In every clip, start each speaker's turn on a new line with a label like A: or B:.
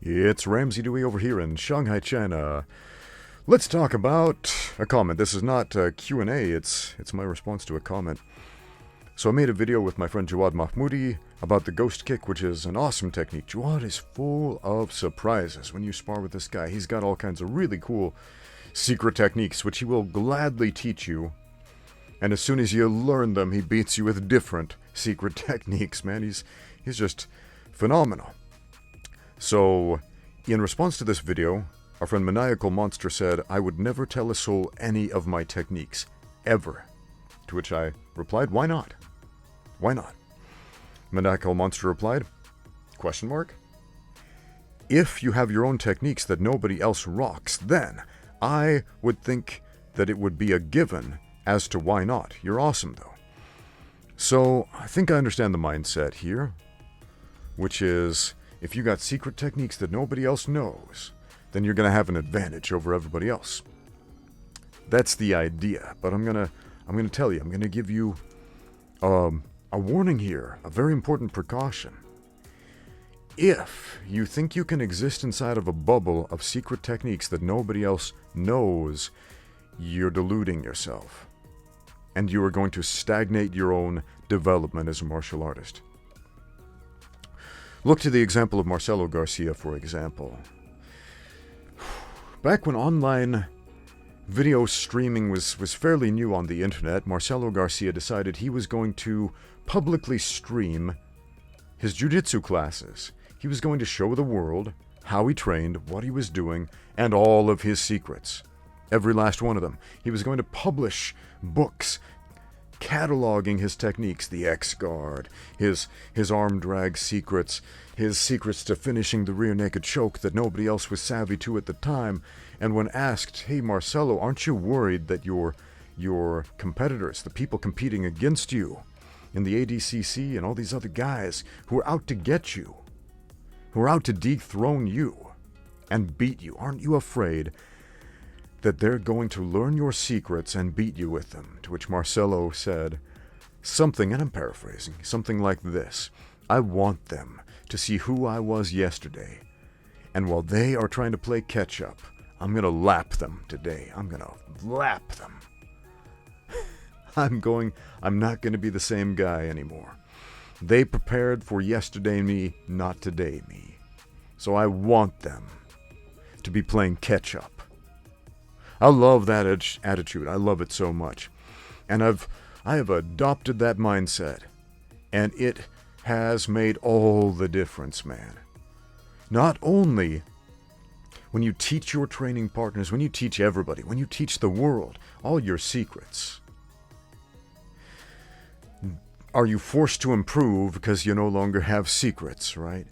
A: It's Ramsey Dewey over here in Shanghai, China. Let's talk about a comment. This is not a Q&A, it's my response to a comment. So I made a video with my friend Jawad Mahmoudi about the ghost kick, which is an awesome technique. Jawad is full of surprises when you spar with this guy. He's got all kinds of really cool secret techniques, which he will gladly teach you. And as soon as you learn them, he beats you with different secret techniques, man. He's just phenomenal. So, in response to this video, our friend Maniacal Monster said, I would never tell a soul any of my techniques, ever. To which I replied, why not? Why not? Maniacal Monster replied, question mark? If you have your own techniques that nobody else rocks, then I would think that it would be a given as to why not. You're awesome, though. So, I think I understand the mindset here, which is, if you got secret techniques that nobody else knows, then you're going to have an advantage over everybody else. That's the idea, but I'm going to tell you, I'm going to give you a warning here, a very important precaution. If you think you can exist inside of a bubble of secret techniques that nobody else knows, you're deluding yourself. And you are going to stagnate your own development as a martial artist. Look to the example of Marcelo Garcia, for example. Back when online video streaming was fairly new on the internet, Marcelo Garcia decided he was going to publicly stream his jiu-jitsu classes. He was going to show the world how he trained, what he was doing, and all of his secrets. Every last one of them. He was going to publish books cataloging his techniques, the X-guard, his arm drag secrets, his secrets to finishing the rear naked choke that nobody else was savvy to at the time. And when asked, hey Marcelo, aren't you worried that your competitors, the people competing against you in the ADCC and all these other guys who are out to get you, who are out to dethrone you and beat you, aren't you afraid that they're going to learn your secrets and beat you with them? To which Marcelo said something, and I'm paraphrasing, something like this: I want them to see who I was yesterday, and while they are trying to play catch up, I'm going to lap them today. I'm going to lap them. I'm not going to be the same guy anymore. They prepared for yesterday me, not today me. So I want them to be playing catch up. I love that attitude. I love it so much. And I have adopted that mindset. And it has made all the difference, man. Not only when you teach your training partners, when you teach everybody, when you teach the world all your secrets, are you forced to improve because you no longer have secrets, right?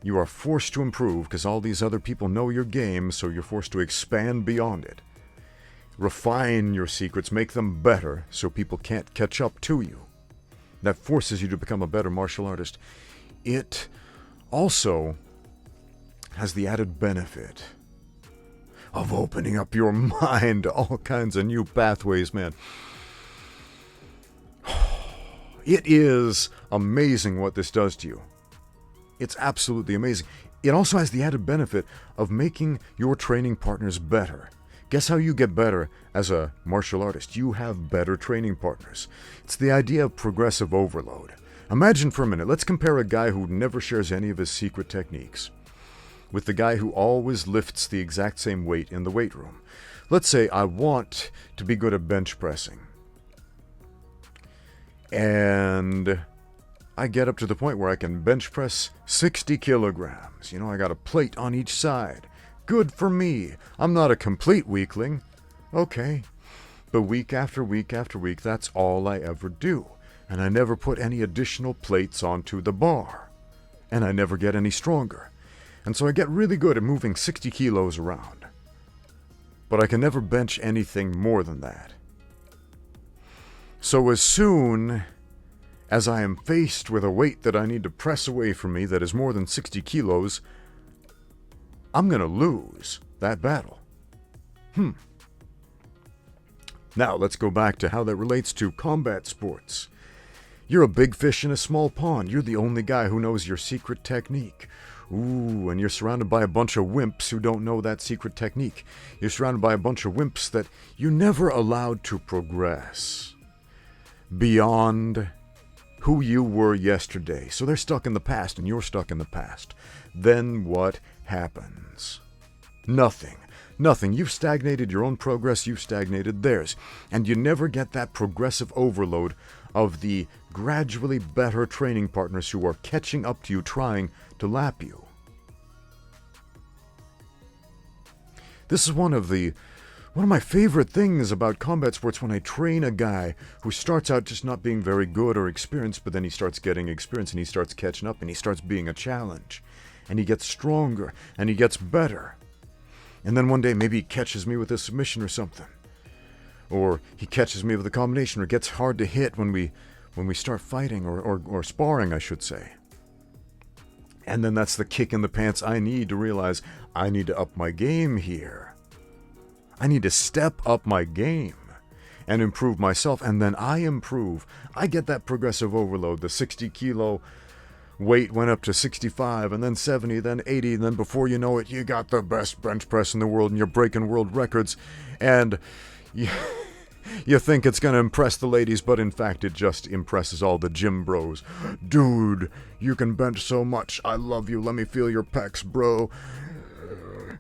A: You are forced to improve because all these other people know your game, so you're forced to expand beyond it. Refine your secrets, make them better so people can't catch up to you. That forces you to become a better martial artist. It also has the added benefit of opening up your mind to all kinds of new pathways, man. It is amazing what this does to you. It's absolutely amazing. It also has the added benefit of making your training partners better. Guess how you get better as a martial artist? You have better training partners. It's the idea of progressive overload. Imagine for a minute, let's compare a guy who never shares any of his secret techniques with the guy who always lifts the exact same weight in the weight room. Let's say I want to be good at bench pressing. And I get up to the point where I can bench press 60 kilograms. I got a plate on each side. Good for me. I'm not a complete weakling. Okay. But week after week after week, that's all I ever do. And I never put any additional plates onto the bar. And I never get any stronger. And so I get really good at moving 60 kilos around. But I can never bench anything more than that. So as soon as I am faced with a weight that I need to press away from me that is more than 60 kilos, I'm going to lose that battle. Now let's go back to how that relates to combat sports. You're a big fish in a small pond. You're the only guy who knows your secret technique. Ooh, and you're surrounded by a bunch of wimps who don't know that secret technique. You're surrounded by a bunch of wimps that you never allowed to progress beyond who you were yesterday. So they're stuck in the past and you're stuck in the past. Then what happens? Nothing. Nothing. You've stagnated your own progress, you've stagnated theirs. And you never get that progressive overload of the gradually better training partners who are catching up to you, trying to lap you. This is one of my favorite things about combat sports, when I train a guy who starts out just not being very good or experienced, but then he starts getting experience and he starts catching up and he starts being a challenge. And he gets stronger and he gets better. And then one day maybe he catches me with a submission or something. Or he catches me with a combination, or gets hard to hit when we start fighting or sparring, I should say. And then that's the kick in the pants I need to realize I need to up my game here. I need to step up my game and improve myself, and then I improve. I get that progressive overload. The 60 kilo weight went up to 65, and then 70, then 80, and then before you know it, you got the best bench press in the world, and you're breaking world records, and you think it's going to impress the ladies, but in fact it just impresses all the gym bros. Dude, you can bench so much. I love you. Let me feel your pecs, bro.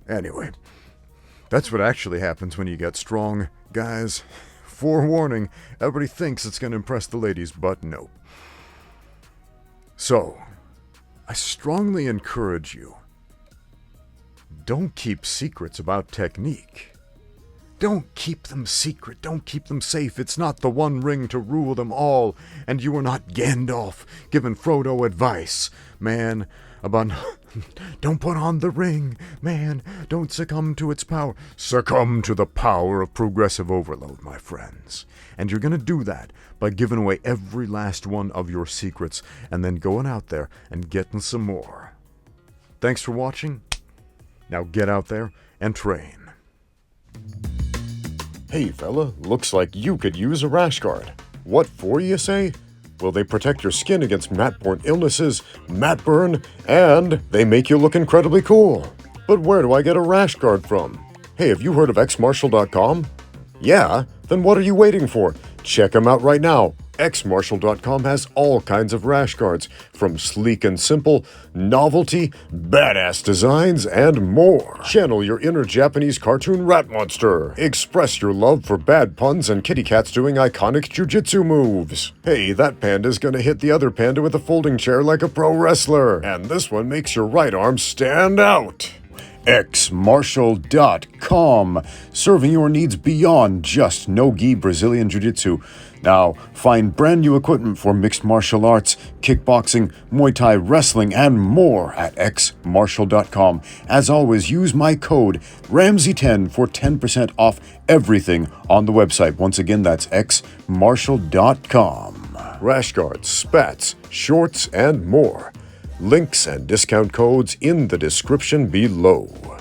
A: Anyway, that's what actually happens when you get strong, guys. Forewarning, everybody thinks it's going to impress the ladies, but no. So, I strongly encourage you, don't keep secrets about technique. Don't keep them secret. Don't keep them safe. It's not the one ring to rule them all. And you are not Gandalf giving Frodo advice, man, about don't put on the ring, man. Don't succumb to its power. Succumb to the power of progressive overload, my friends. And you're going to do that by giving away every last one of your secrets and then going out there and getting some more. Thanks for watching. Now get out there and train.
B: Hey fella, looks like you could use a rash guard. What for, you say? Well, they protect your skin against mat-borne illnesses, mat burn, and they make you look incredibly cool. But where do I get a rash guard from? Hey, have you heard of xmartial.com? Yeah? Then what are you waiting for? Check them out right now. xmartial.com has all kinds of rash guards, from sleek and simple, novelty, badass designs, and more. Channel your inner Japanese cartoon rat monster. Express your love for bad puns and kitty cats doing iconic jujitsu moves. Hey, that panda's gonna hit the other panda with a folding chair like a pro wrestler. And this one makes your right arm stand out. xmartial.com, serving your needs beyond just no-gi Brazilian Jiu-Jitsu. Now, find brand new equipment for mixed martial arts, kickboxing, Muay Thai, wrestling, and more at xmartial.com. As always, use my code Ramsey10 for 10% off everything on the website. Once again, that's xmartial.com. Rash guards, spats, shorts, and more. Links and discount codes in the description below.